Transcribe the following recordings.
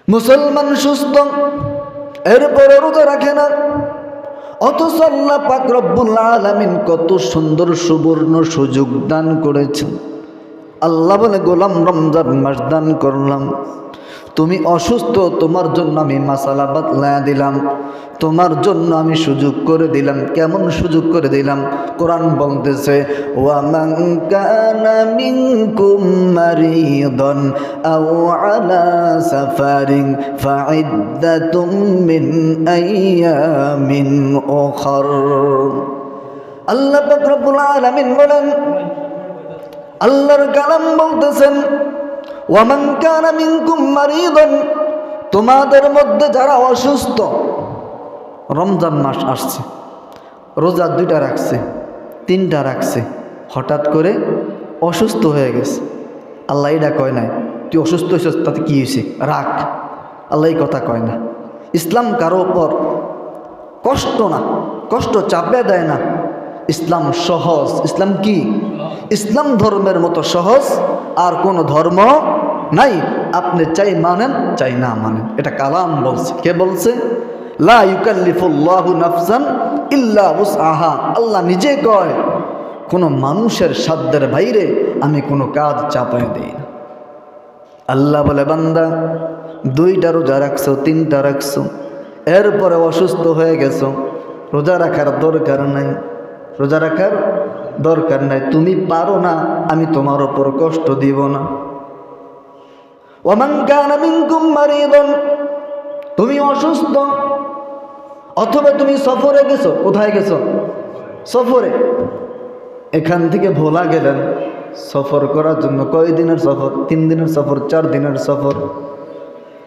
মুসলমান সুস্থ, এরপরে রোজা রাখে না, অথচ আল্লাহ পাক রব্বুল আলামিন কত সুন্দর সুবর্ণ সুযোগ দান করেছেন। আল্লাহ বলে, গোলাম রমজান মাস দান করলাম, তুমি অসুস্থ, তোমার জন্য আমি মাসালা বাতলায়া দিলাম, তোমার জন্য আমি সুযোগ করে দিলাম। কেমন সুযোগ করে দিলাম? কোরআন বলতেছে, ওয়া মান কানা মিনকুম মারিদান আও আলা সাফারিন ফাইদ্দাতুম মিন আইয়ামিন উখর। আল্লাহ পাক রব্বুল আলামিন বলেন, আল্লাহর কালাম বলতেছেন, ওয়া মান কানা মিনকুম মারিদান, তোমাদের মধ্যে যারা অসুস্থ, রমজান মাস আসছে, রোজা 2টা রাখছে, 3টা রাখছে, হঠাৎ করে অসুস্থ হয়ে গেছে। আল্লাহ এটা কয় নাই তুই অসুস্থ হয়েছিস তাতে কী হয়েছে, রাখ। আল্লাহ এই কথা কয় না। ইসলাম কারো ওপর কষ্ট না, কষ্ট চাপে দেয় না। ইসলাম সহজ। ইসলাম কি? ইসলাম ধর্মের মতো সহজ আর কোনো ধর্ম নাই। আপনি চাই মানেন, চাই না মানেন, এটা কালাম বলছে। কে বলছে? লা ইউকাল্লিফুল্লাহু নাফসান ইল্লা উসআহা। আল্লাহ নিজে কয়, কোনো মানুষের সাধ্যের বাইরে আমি কোনো কাজ চাপায় দিই না। আল্লাহ বলে, বান্দা 2টা রোজা রাখছো, 3টা রাখছো, এরপরে অসুস্থ হয়ে গেছো, রোজা রাখার দরকার নাই, রোজা রাখার দরকার নাই। তুমি পারো না, আমি তোমার ওপর কষ্ট দিব না। ওয়া মান কানা মিনকুম মারিদান, তুমি অসুস্থ অথবা তুমি সফরে গেছো। কোথায় গেছো? সফরে। এখান থেকে ভোলা গেলেন সফর করার জন্য। কয় দিনের সফর? 3 দিনের সফর, 4 দিনের সফর,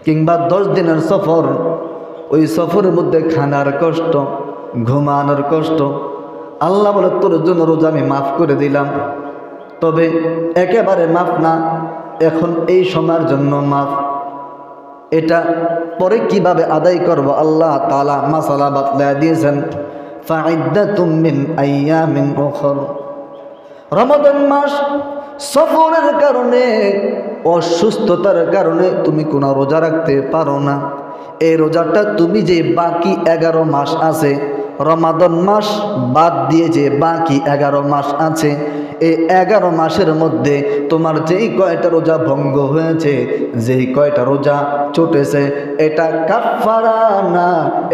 কিংবা 10 দিনের সফর। ওই সফরের মধ্যে খানার কষ্ট, ঘুমানোর কষ্ট। আল্লাহ বলে, তোর জন্য রোজা আমি মাফ করে দিলাম, তবে একেবারে মাফ না, এখন এই সময়ের জন্য মাফ। এটা পরে কিভাবে আদায় করব আল্লাহ তাআলা মাসালা বাতলা দিয়েছেন, ফাইদ্দাতুম মিন আইয়ামিন উখর। রমাদান মাস সফরের কারণে, অসুস্থতার কারণে তুমি কোনো রোজা রাখতে পারো না। এই রোজাটা তুমি যে বাকি 11 মাস আছে, রমাদান মাস বাদ দিয়ে যে বাকি 11 মাস আছে, এই 11 মাসের মধ্যে তোমার যেই কয়টা রোজা ভঙ্গ হয়েছে, যেই কয়টা রোজা ছুটেছে, এটা কাফারা না,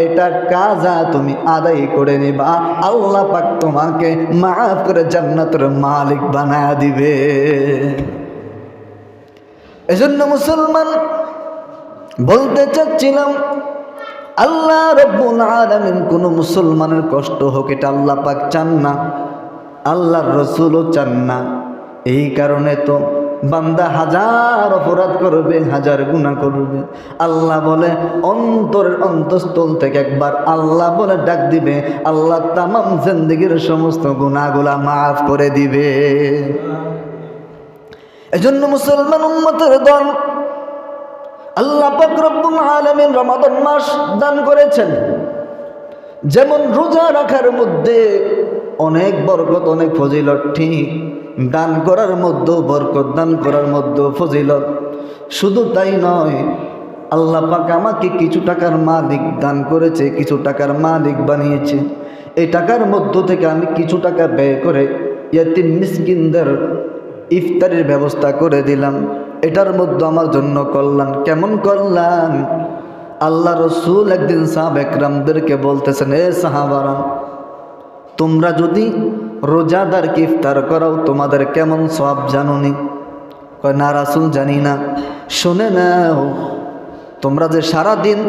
এটা কাজা তুমি আদায় করে নিবা। আল্লাহ পাক তোমাকে মাফ করে জান্নাতের মালিক বানায় দিবে। এজন্য মুসলমান বলতে চাচ্ছিলাম, আল্লাহ রব্বুল আলামিন কোনো মুসলমানের কষ্ট হোক এটা আল্লাহ পাক চান না, আল্লাহর রসুলও চান না। এই কারণে তো বান্দা হাজার অপরাধ করবে, হাজার গুনাহ করবে। আল্লাহ বলে, অন্তরের অন্তঃস্থল থেকে একবার আল্লাহ বলে ডাক দিবে, আল্লাহ তামাম জিন্দেগীর সমস্ত গুনাহগুলা মাফ করে দিবে। এজন্য মুসলমান উম্মতের দল, আল্লাহ পাক রব্বুল আলামিন রমাদান মাস দান করেছেন। যেমন রোজা রাখার মধ্যে অনেক বরকত, অনেক ফজিলত, ঠিক দান করার মধ্যেও বরকত, দান করার মধ্যেও ফজিলত। শুধু তাই নয়, আল্লাহ পাক আমাকে কিছু টাকার মালিক দান করেছে, কিছু টাকার মালিক বানিয়েছে। এই টাকার মধ্য থেকে আমি কিছু টাকা ব্যয় করে ইয়াতিম মিসকিনদের ইফতারের ব্যবস্থা করে দিলাম। এটার মধ্যে আমার জন্য কল্যাণ। কেমন কল্যাণ? আল্লাহ রসুল একদিন সাহাবা একরামদেরকে বলতেছেন, এ সাহাবারা, তোমরা যদি রোজাদারকে ইফতার করাও তোমাদের কেমন সওয়াব জানোনি? কয়, না রাসূল, জানি না। শুনে নাও, তোমরা যে সারাদিন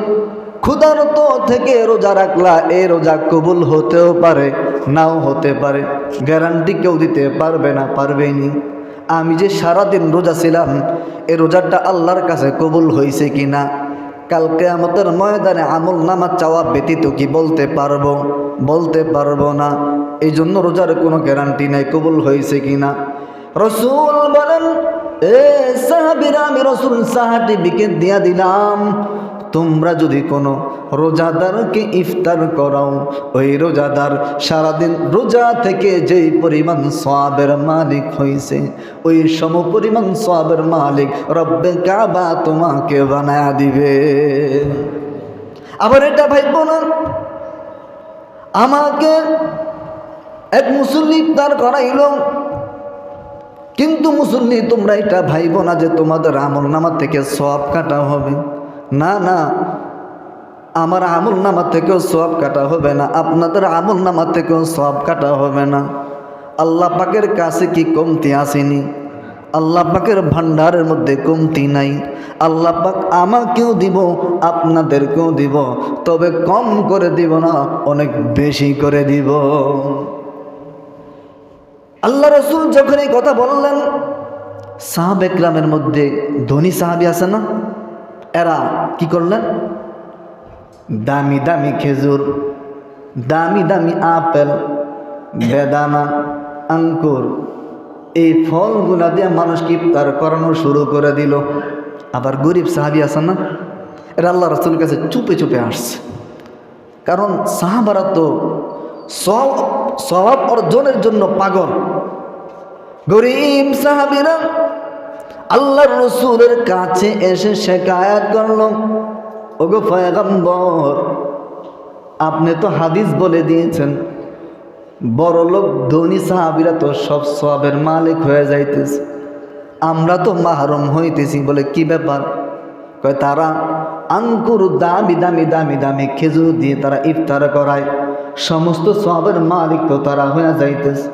ক্ষুধার্ত থেকে রোজা রাখলা, এই রোজা কবুল হতেও পারে, নাও হতে পারে, গ্যারান্টি কেউ দিতে পারবে না, পারবেনি। আমি যে সারাদিন রোজা ছিলাম, এই রোজাটা আল্লাহর কাছে কবুল হয়েছে কিনা কাল কিয়ামতের ময়দানে আমল নামা চাওয়া ব্যতীত কি বলতে পারবো? বলতে পারবো না। এই জন্য রোজার কোনো গ্যারান্টি নাই কবুল হয়েছে কিনা। রসুল বলেন, এ সাহাবীরা, আমি রসুল সার্টিফিকেট দিয়া দিলাম, তোমরা যদি কোনো রোজাদারকে ইফতার করাও। ওই রোজাদার সারাদিন রোজা থেকে যেই পরিমাণ সওয়াবের মালিক হয়েছে, ওই সম পরিমাণ সওয়াবের মালিক রব্বে কাবা তোমাকে বানায়া দিবে। আবার এটা ভাইব না আমাকে এক মুসল্লি ইফতার করাইল, কিন্তু মুসল্লি তোমরা এটা ভাইব না যে তোমাদের আমল নামা থেকে সওয়াব কাটা হবে। না না, আমার আমল নামা থেকেও সওয়াব কাটা হবে না, আপনাদের আমল নামা থেকেও সওয়াব কাটা হবে না। আল্লাহ পাকের কাছে কি কমতি আসেনি? আল্লাহ পাকের ভান্ডারের মধ্যে কমতি নাই। আল্লাহ পাক আমাকেও দিব, আপনাদেরকেও দিব, তবে কম করে দিব না, অনেক বেশি করে দিব। আল্লাহ রসুল যখন এই কথা বললেন, সাহাবে একরামের মধ্যে ধনী সাহাবী আছে না, এরা কি করলেন? দামি দামি খেজুর, দামি দামি আপেল, বেদানা, আঙ্কুর, এই ফলগুলা দিয়ে মানুষকে ইফতার করানো শুরু করে দিল। আবার গরিব সাহাবী আছে না, এরা আল্লাহ রসুলের কাছে চুপে চুপে আসছে। কারণ সাহাবারা তো সওয়াব অর্জনের জন্য পাগল। গরিব সাহাবীরা আল্লাহর রসুলের কাছে এসে শিকায়াত করল, ওগো পয়গম্বর, আপনি তো হাদিস বলে দিয়েছেন বড় লোক ধনী সাহাবীরা তো সব সওয়াবের মালিক হয়ে যাইতেছে, আমরা তো মাহরুম হইতেছি। বলে কি ব্যাপার? কয় তারা আঙ্কুর দামি দামি দামি দামি খেজুর দিয়ে তারা ইফতার করায়, সমস্ত সওয়াবের মালিক তো তারা হয়ে যাইতেছে।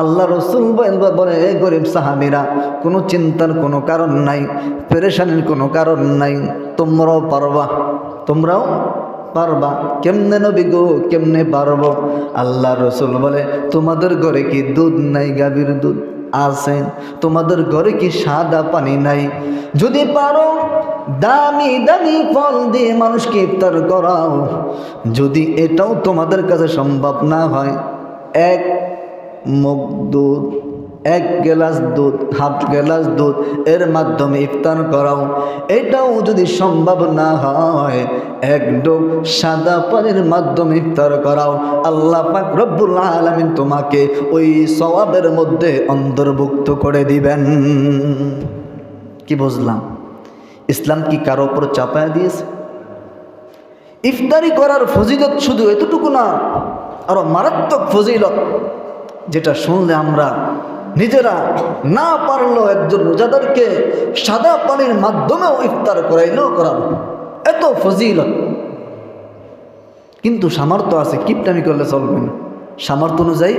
আল্লাহ রসুল বলে, এই গরিব সাহাবীরা, কোনো চিন্তার কোনো কারণ নাই, পেরেশানির কোনো কারণ নাই, তোমরাও পারবা, তোমরাও পারবা। কেমনে নবী গো, কেমনে পারবো? আল্লাহ রসুল বলে, তোমাদের ঘরে কি দুধ নাই? গাভীর দুধ আছে। তোমাদের ঘরে কি সাদা পানি নাই? যদি পারো দামি দামি ফল দিয়ে মানুষকে ইফতার করাও। যদি এটাও তোমাদের কাছে সম্ভব না হয়, এক মগ দুধ, এক গ্লাস দুধ, হাফ গ্লাস দুধ এর মাধ্যমে ইফতার করাও। এটাও যদি সম্ভব না হয়, এক ডোব সাদা পানির মাধ্যমে ইফতার করাও। আল্লাহ পাক রব্বুল আলামিন তোমাকে ওই সওয়াবের মধ্যে অন্তর্ভুক্ত করে দিবেন। কি বুঝলাম? ইসলাম কি কারো উপর চাপায়া দিয়েছে? ইফতারি করার ফজিলত শুধু এতটুকু না, আরো মারাত্মক ফজিলত, যেটা শুনলে আমরা নিজেরা না পারলেও একজন রোজাদারকে সাদা পানির মাধ্যমেও ইফতার করাইলেও করাবো, এত ফজিলত। কিন্তু সামর্থ্য আছে, কিপটামি করলে চলবে না। সামর্থ্য অনুযায়ী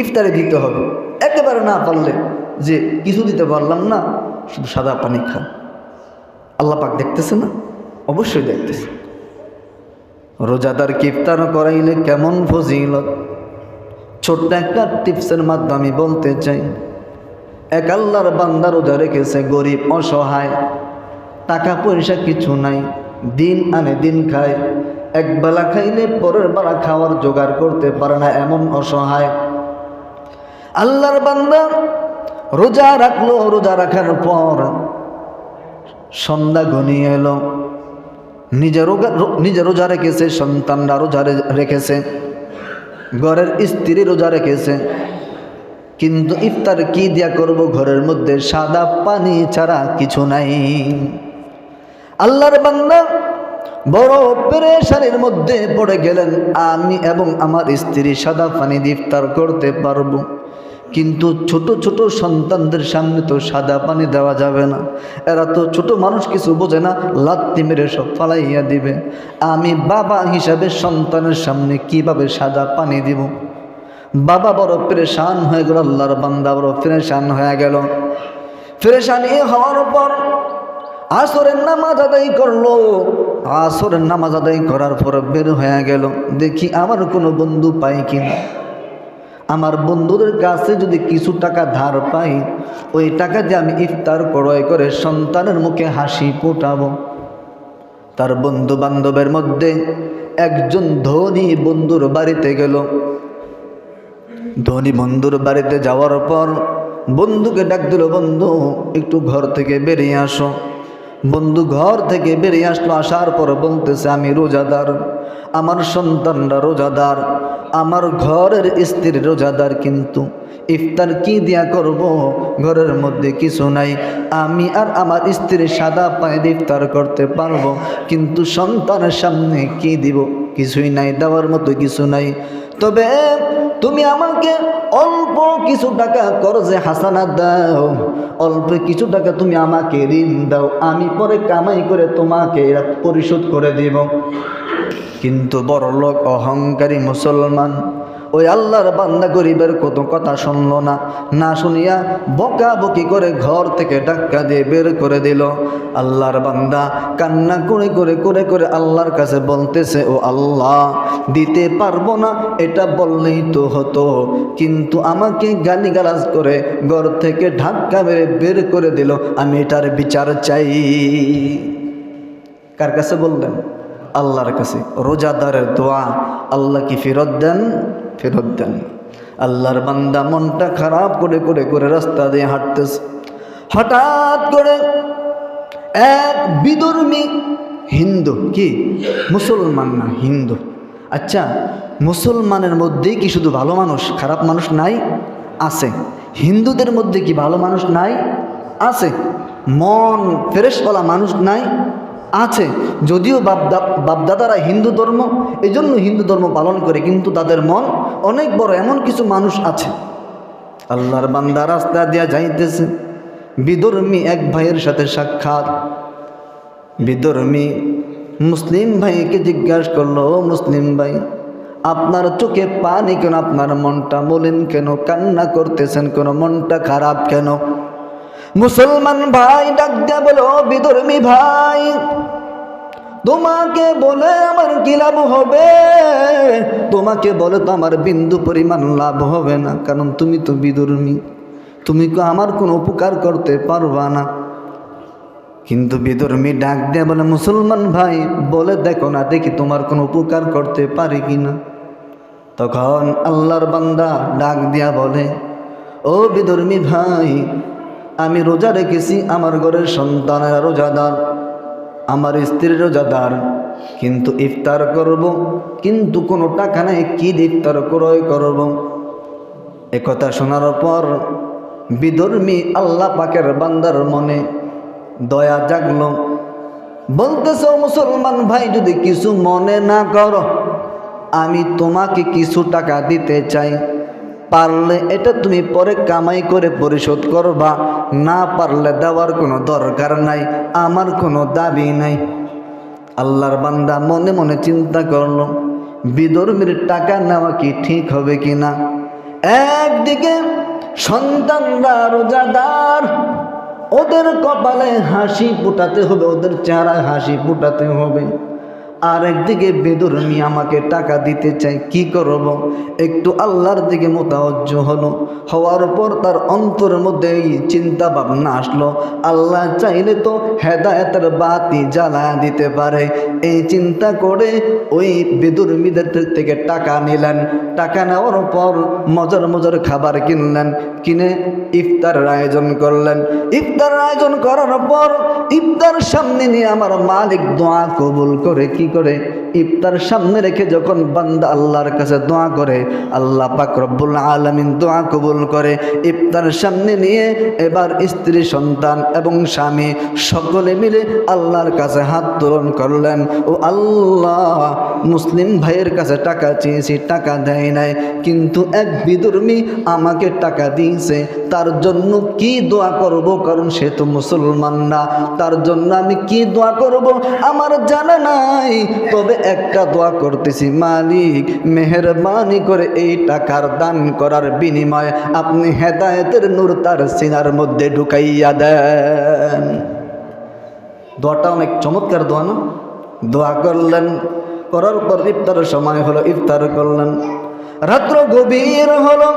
ইফতারে দিতে হবে। একেবারে না পারলে যে কিছু দিতে পারলাম না, শুধু সাদা পানি খা, আল্লাহ পাক দেখতেছে না? অবশ্যই দেখতেছে। রোজাদারকে ইফতার করাইলে কেমন ফজিলত, ছোট্ট একটা টিপসের মাধ্যমে আমি বলতে চাই। এক আল্লাহর বান্দা রোজা রেখেছে, গরিব অসহায়, টাকা পয়সা কিছু নাই, দিন আনে দিন খায়, একবেলা খাইলে পরের বেলা খাওয়ার জোগাড় করতে পারে না, এমন অসহায়। আল্লাহর বান্দা রোজা রাখলো, রোজা রাখার পর সন্ধ্যা ঘনিয়ে এলো, নিজে রোজা রেখেছে, সন্তানরা রোজা রেখেছে, ঘরের স্ত্রী রোজা রেখেছে, কিন্তু ইফতার কি দিয়া করব? ঘরের মধ্যে সাদা পানি ছাড়া কিছু নাই। আল্লাহর বান্দা বড় পেরেশানির মধ্যে পড়ে গেলেন। আমি এবং আমার স্ত্রী সাদা পানি দিয়ে ইফতার করতে পারবো, কিন্তু ছোট ছোট সন্তানদের সামনে তো সাদা পানি দেওয়া যাবে না। এরা তো ছোট মানুষ, কিছু বোঝে না, লাত্তি মেরে সব ফালাইয়া দিবে। আমি বাবা হিসাবে সন্তানের সামনে কিভাবে সাদা পানি দিব? বাবা বড় পেরেশান হয়ে গেল, আল্লাহর বান্দা বড় পেরেশান হয়ে গেল। পেরেশানি হওয়ার পর আসরের নামাজ আদায় করলো। আসরের নামাজ আদায় করার পর বের হয়ে গেল, দেখি আমার কোনো বন্ধু পাই কিনা। আমার বন্ধুদের কাছে যদি কিছু টাকা ধার পাই, ওই টাকা দিয়ে আমি ইফতার ক্রয় করে সন্তানের মুখে হাসি ফোটাবো। তার বন্ধু বান্ধবের মধ্যে একজন ধনী বন্ধুর বাড়িতে গেল। ধনী বন্ধুর বাড়িতে যাওয়ার পর বন্ধুকে ডাক দিল, বন্ধু একটু ঘর থেকে বেরিয়ে আসো। বন্ধু ঘর থেকে বেরিয়ে আসলো, আসার পর বলতেছে আমি রোজাদার, আমার সন্তানরা রোজাদার, আমার ঘরের স্ত্রী রোজাদার, কিন্তু ইফতার কি দিয়া করব, ঘরের মধ্যে কিছু নাই, আমি আর আমার স্ত্রী সাদা পায়ে ইফতার করতে পারবো, কিন্তু সন্তানের সামনে কি দিব, কিছুই নাই, দেওয়ার মতো কিছু নাই। তবে তুমি আমাকে অল্প কিছু টাকা করজে হাসানা দাও, অল্প কিছু টাকা তুমি আমাকে ঋণ দাও, আমি পরে কামাই করে তোমাকে এরা পরিশোধ করে দিব। কিন্তু বড় লোক অহংকারী মুসলমান ওই আল্লাহর বান্দা গরিবের কত কথা শুনল না, না শুনিয়া বকাবকি করে ঘর থেকে ধাক্কা দিয়ে বের করে দিল। আল্লাহর বান্দা কান্না করে করে করে করে আল্লাহর কাছে বলতেছে, ও আল্লাহ, দিতে পারবো না এটা বললেই তো হতো, কিন্তু আমাকে গালিগালাজ করে ঘর থেকে ধাক্কা মেরে বের করে দিল, আমি এটার বিচার চাই। কার কাছে বললেন? আল্লাহর কাছে। রোজাদারের দোয়া আল্লাহ কি ফেরত দেন? ফেরত দেন। আল্লাহর বান্দা মনটা খারাপ করে করে করে রাস্তা দিয়ে হাঁটতেছে, হঠাৎ করে এক বিধর্মী হিন্দু, কি মুসলমান না হিন্দু, আচ্ছা মুসলমানের মধ্যেই কি শুধু ভালো মানুষ, খারাপ মানুষ নাই? আছে। হিন্দুদের মধ্যে কি ভালো মানুষ নাই? আছে। মন ফ্রেশওয়ালা মানুষ নাই? আছে। যদিও বাপদাদারা হিন্দু ধর্ম, এই জন্য হিন্দু ধর্ম পালন করে, কিন্তু তাদের মন অনেক বড়, এমন কিছু মানুষ আছে। আল্লাহর বান্দা রাস্তা দিয়া যাইতেছে, বিধর্মী এক ভাইয়ের সাথে সাক্ষাৎ। বিধর্মী মুসলিম ভাইকে জিজ্ঞাসা করলো, মুসলিম ভাই, আপনার চোখে পানি কেন, আপনার মনটা মলিন কেন, কান্না করতেছেন কেন, মনটা খারাপ কেন? মুসলমান ভাই ডাক দিয়া বলো, বিধর্মী ভাই, তোমাকে বলে আমার কি লাভ হবে? তোমাকে বলে তো আমার বিন্দু পরিমাণ লাভ হবে না, কারণ তুমি তো বিধর্মী, তুমি তো আমার কোনো উপকার করতে পারবা না। কিন্তু বিধর্মী ডাক দিয়ে বলে, মুসলমান ভাই বলে দেখো না, দেখি তোমার কোনো উপকার করতে পারি কিনা। তখন আল্লাহর বান্দা ডাক দিয়া বলে, ও বিধর্মী ভাই, আমি রোজা রেখেছি, আমার ঘরের সন্তানেরা রোজাদার, আমার স্ত্রী রোজাদার, কিন্তু ইফতার করব, কিন্তু কোনো টাকা নাই, কি ইফতার ক্রয় করব? একথা শোনার পর বিধর্মী আল্লাহ পাকের বান্দার মনে দয়া জাগলো। বলতেছ, মুসলমান ভাই, যদি কিছু মনে না করো, আমি তোমাকে কিছু টাকা দিতে চাই, পারলে এটা তুমি পরে কামাই করে পরিশোধ করবা, না পারলে দেওয়ার কোনো দরকার নাই, আমার কোনো দাবি নাই। আল্লাহর বান্দা মনে মনে চিন্তা করলো, বিধর্মীর টাকা নেওয়া কি ঠিক হবে কিনা? একদিকে সন্তানরা রোজাদার, ওদের কপালে হাসি ফুটাতে হবে, ওদের চেহারায় হাসি ফুটাতে হবে, আর একদিকে বেদুর্মী আমাকে টাকা দিতে চাই, কি করব? একটু আল্লাহর দিকে মোতাবজ্জ হলো, হওয়ার পর তার অন্তরের মধ্যে এই চিন্তা ভাবনা আসলো, আল্লাহ চাইলে তো হেদায়েতের বাতি জ্বালায় দিতে পারে। এই চিন্তা করে ওই বেদুর্মীদের থেকে টাকা নিলেন। টাকা নেওয়ার পর মজার মজার খাবার কিনলেন, কিনে ইফতারের আয়োজন করলেন। ইফতার আয়োজন করার পর ইফতার সামনে নিয়ে আমার মালিক দোয়া কবুল করে, কি করে? ইফতার সামনে রেখে যখন বান্দা আল্লাহর কাছে দোয়া করে, আল্লাহ পাক রব্বুল আলামিন দোয়া কবুল করে। ইফতার সামনে নিয়ে এবার স্ত্রী, সন্তান এবং স্বামী সকলে মিলে আল্লাহর কাছে হাত তোলন করলেন, ও আল্লাহ, মুসলিম ভাইয়ের কাছে টাকা চেয়েছি, টাকা দেয় নাই, কিন্তু এক বিধর্মী আমাকে টাকা দিয়েছে, তার জন্য কি দোয়া করব? কারণ সে তো মুসলমান না, তার জন্য আমি কি দোয়া করব আমার জানা নাই। তবে একটা দোয়া করতেছি, মালিক মেহেরবানি করে এই টাকার দান করার বিনিময়ে আপনি হেদায়েতের নূর তার সিনার মধ্যে ঢুকাইয়া দেন। দোয়াটা অনেক চমৎকার দোয়া না? দোয়া করলেন, করার পর ইফতারের সময় হলো, ইফতার করলেন। রাত্র গভীর হলো,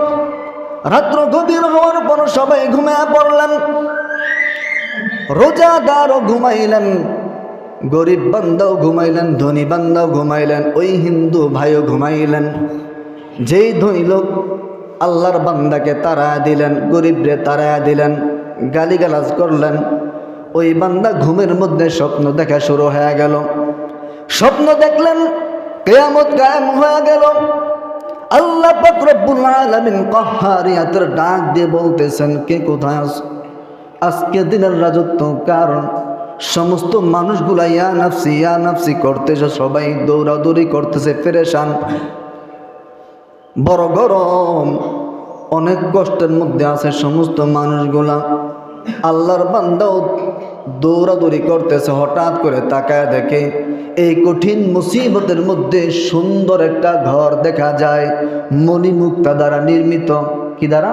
রাত্র গভীর হওয়ার পর সবাই ঘুমিয়ে পড়লেন। রোজাদারও ঘুমাইলেন, গরিব বান্দাও ঘুমাইলেন, ধনী বান্দাও ঘুমাইলেন, ওই হিন্দু ভাইও ঘুমাইলেন। যেই ধনী লোক আল্লাহর বান্দাকে তাড়ায়া দিলেন, গরিবরে তাড়ায়া দিলেন, গালিগালাজ করলেন, ওই বান্দা ঘুমের মধ্যে স্বপ্ন দেখা শুরু হয়ে গেল। স্বপ্ন দেখলেন কিয়ামত কায়েম হয়ে গেল। আল্লাহ পাক রব্বুল আলামিন কাহ্হারিয়াতের ডাক দিয়ে বলতেছেন, কে কোথায় আছো? আজকে দিনের রাজত্ব কারণ সমস্ত মানুষগুলা ইয়া নাফসি করতেছে, সবাই দৌড়াদৌড়ি করতেছে, পেরেশান, বড় গরম, অনেক কষ্টের মধ্যে আছে সমস্ত মানুষগুলা। আল্লাহর বান্দাও দৌড়াদৌড়ি করতেছে। হঠাৎ করে তাকায় দেখে এই কঠিন মুসিবতের মধ্যে সুন্দর একটা ঘর দেখা যায়, মণিমুক্তা দ্বারা নির্মিত। কি দ্বারা?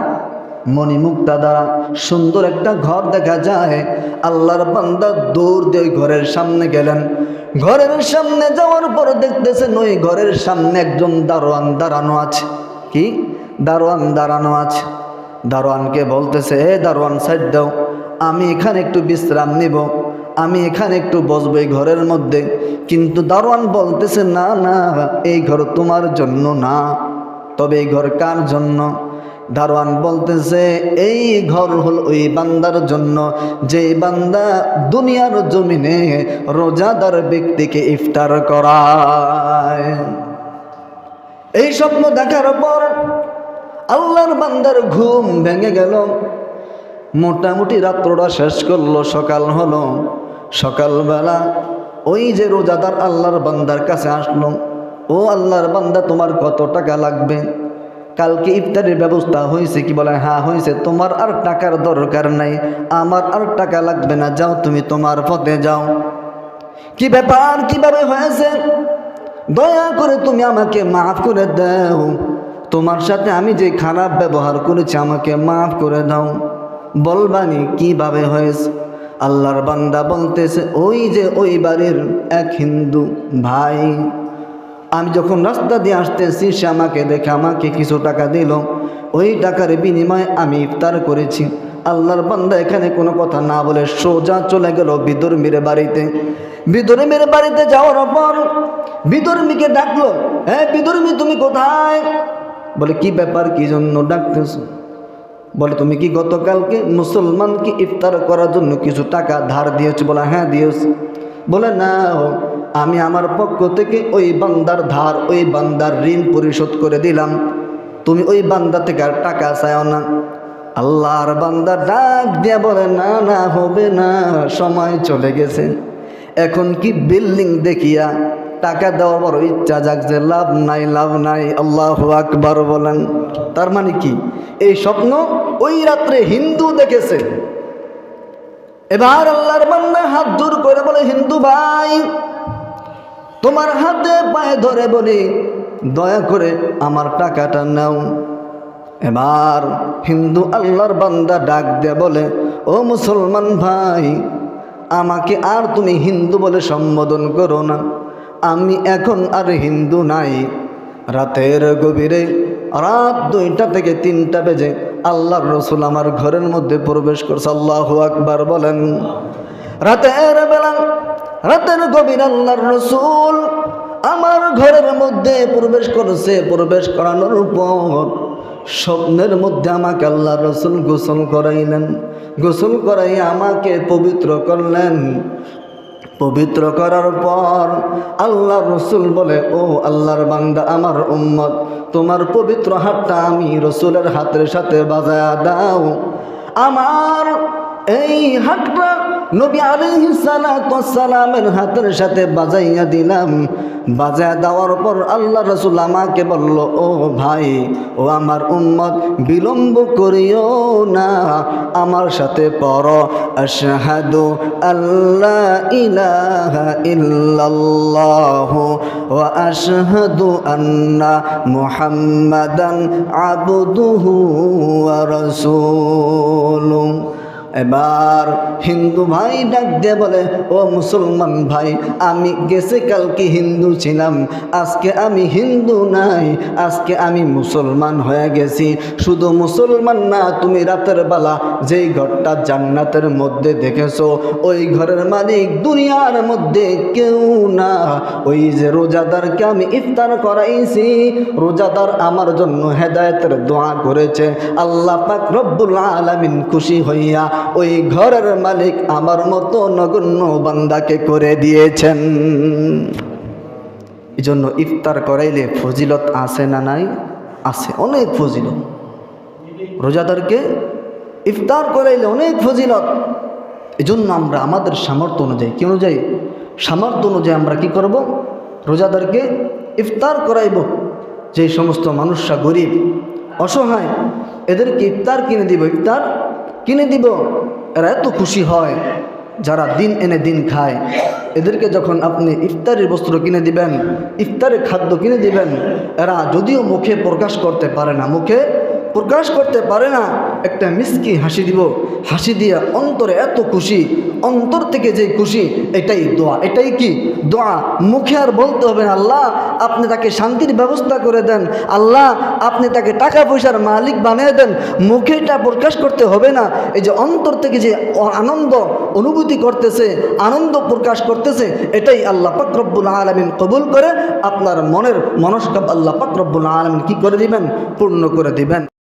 মণিমুক্তা দ্বারা সুন্দর একটা ঘর দেখা যায়। আল্লাহর বান্দা দৌড় দিয়ে ঘরের সামনে গেলেন। ঘরের সামনে যাওয়ার পর দেখতেছেন ওই ঘরের সামনে একজন দারোয়ান দাঁড়ানো আছে। কি? দারোয়ান দাঁড়ানো আছে। দারোয়ানকে বলতেছে, হে দারোয়ান, সাইড দাও, আমি এখানে একটু বিশ্রাম নিব, আমি এখানে একটু বসবো এই ঘরের মধ্যে। কিন্তু দারোয়ান বলতেছে, না না, এই ঘর তোমার জন্য না। তবে এই ঘর কার জন্য? দারোয়ান বলতেছে, এই ঘর হল ওই বান্দার জন্য যে বান্দা দুনিয়ার জমিনে রোজাদার ব্যক্তিকে ইফতার করায়। এই স্বপ্ন দেখার পর আল্লাহর বান্দার ঘুম ভেঙে গেল। মোটামুটি রাত্রটা শেষ করলো, সকাল হলো। সকালবেলা ওই যে রোজাদার আল্লাহর বান্দার কাছে আসলো, ও আল্লাহর বান্দা, তোমার কত টাকা লাগবে? কালকে ইফতারের ব্যবস্থা হয়েছে কি? বলে, হ্যাঁ হয়েছে। তোমার আর টাকার দরকার নাই, আমার আর টাকা লাগবে না, যাও তুমি তোমার পথে যাও। কি ব্যাপার, কিভাবে হয়েছে? দয়া করে তুমি আমাকে মাফ করে দাও, তোমার সাথে আমি যে খারাপ ব্যবহার করেছি আমাকে মাফ করে দাও। বলবানি কিভাবে হয়েছে? আল্লাহর বান্দা বলতেছে, ওই যে ওই বাড়ির এক হিন্দু ভাই, আমি যখন রাস্তা দিয়ে আসতেছি সে আমাকে দেখে আমাকে কিছু টাকা দিল, ওই টাকার বিনিময়ে আমি ইফতার করেছি। আল্লাহর বান্দা এখানে কোনো কথা না বলে সোজা চলে গেল বিধর্মীর বাড়িতে। বিধর্মীর বাড়িতে যাওয়ার পর বিধর্মীকে ডাকলো, হ্যাঁ বিধর্মী, তুমি কোথায়? বলে, কি ব্যাপার, কি জন্য ডাকতেছ? বলে, তুমি কি গতকালকে মুসলমানকে ইফতার করার জন্য কিছু টাকা ধার দিয়েছো? বলে, হ্যাঁ দিয়েছি। বলে, না, আমি আমার পক্ষ থেকে ওই বান্দার ধার, ওই বান্দার ঋণ পরিশোধ করে দিলাম, তুমি ওই বান্দা থেকে আর টাকা চাও না। আল্লাহর বান্দা ডাক দিয়া বলে, না না, হবে না, সময় চলে গেছে, এখন কি বিল্ডিং দেখিয়া টাকা দেওয়ার বড় ইচ্ছা জাগছে, লাভ নাই, লাভ নাই। আল্লাহু আকবার বলেন। তার মানে কি? এই স্বপ্ন ওই রাত্রে হিন্দু দেখেছে। এবার আল্লাহর বান্দা হাত জোর করে বলে, হিন্দু ভাই, তোমার হাতে পায়ে ধরে বলি, দয়া করে আমার টাকাটা নাও। এবার হিন্দু আল্লাহর বান্দা ডাক দিয়ে বলে, ও মুসলমান ভাই, আমাকে আর তুমি হিন্দু বলে সম্বোধন করো না, আমি এখন আর হিন্দু নাই। রাতের গভীরে, রাত 2টা থেকে 3টা বেজে আল্লাহর রসুল আমার ঘরের মধ্যে প্রবেশ করছে। আল্লাহু আকবার বলেন। রাতের বেলা, রাতের গভীর আল্লাহর রসুল আমার ঘরের মধ্যে প্রবেশ করেছে। প্রবেশ করানোর পর স্বপ্নের মধ্যে আমাকে আল্লাহর রসুল গোসল করাইলেন। গোসল করাই আমাকে পবিত্র করলেন। পবিত্র করার পর আল্লাহর রসুল বলে, ও আল্লাহর বান্দা, আমার উম্মত, তোমার পবিত্র হাতটা আমি রসুলের হাতের সাথে বাজায়া দাও। আমার এই হাতটা নবী আলাইহিস সালাতু ওয়াস সালামের হাতের সাথে বাজাইয়া দিলাম। বাজায়া দেওয়ার পর আল্লাহ রসুল আমাকে বলল, ও ভাই, ও আমার উম্মত, বিলম্ব করিও না, আমার সাথে পড়ো, আশহাদু আল্লা ইলাহা ইল্লাল্লাহু ওয়া আশহাদু আন্না মুহাম্মাদান আবদুহু ওয়া রাসূলুহু। এবার হিন্দু ভাই ডাক দিয়ে বলে, ও মুসলমান ভাই, আমি গেছে কালকে হিন্দু ছিলাম, আজকে আমি হিন্দু নাই, আজকে আমি মুসলমান হয়ে গেছি। শুধু মুসলমান না, তুমি রাতের বেলা যেই ঘরটা জান্নাতের মধ্যে দেখেছো, ওই ঘরের মালিক দুনিয়ার মধ্যে কেউ না, ওই যে রোজাদারকে আমি ইফতার করাইছি, রোজাদার আমার জন্য হেদায়েতের দোয়া করেছে। আল্লাহ পাক রব্বুল আলামিন খুশি হইয়া ওই ঘরের মালিক আমার মতো নগণ্য বান্দাকে করে দিয়েছেন। এই জন্য ইফতার করাইলে ফজিলত আছে না নাই? আছে, অনেক ফজিলত। রোজাদারকে ইফতার করাইলে অনেক ফজিলত। এই জন্য আমরা আমাদের সামর্থ্য অনুযায়ী, কি অনুযায়ী? সামর্থ্য অনুযায়ী আমরা কি করব? রোজাদারকে ইফতার করাইব। যে সমস্ত মানুষরা গরিব অসহায়, এদেরকে ইফতার কিনে দিব, ইফতার কিনে দিব। এরা এত খুশি হয় যারা দিন এনে দিন খায়। এদেরকে যখন আপনি ইফতারের বস্ত্র কিনে দিবেন, ইফতারের খাদ্য কিনে দিবেন, এরা যদিও মুখে প্রকাশ করতে পারে না, মুখে প্রকাশ করতে পারে না, একটা মিষ্টি হাসি দিব, হাসি দিয়ে অন্তরে এত খুশি, অন্তর থেকে যে খুশি, এটাই দোয়া। এটাই কি? দোয়া। মুখে আর বলতে হবে না আল্লাহ আপনি তাকে শান্তির ব্যবস্থা করে দেন, আল্লাহ আপনি তাকে টাকা পয়সার মালিক বানিয়ে দেন, মুখে এটা প্রকাশ করতে হবে না। এই যে অন্তর থেকে যে আনন্দ অনুভূতি করতেছে, আনন্দ প্রকাশ করতেছে, এটাই আল্লাহ পাক রব্বুল আলামিন কবুল করে আপনার মনের মনস্কাম আল্লাহ পাক রব্বুল আলামিন কি করে দিবেন? পূর্ণ করে দিবেন।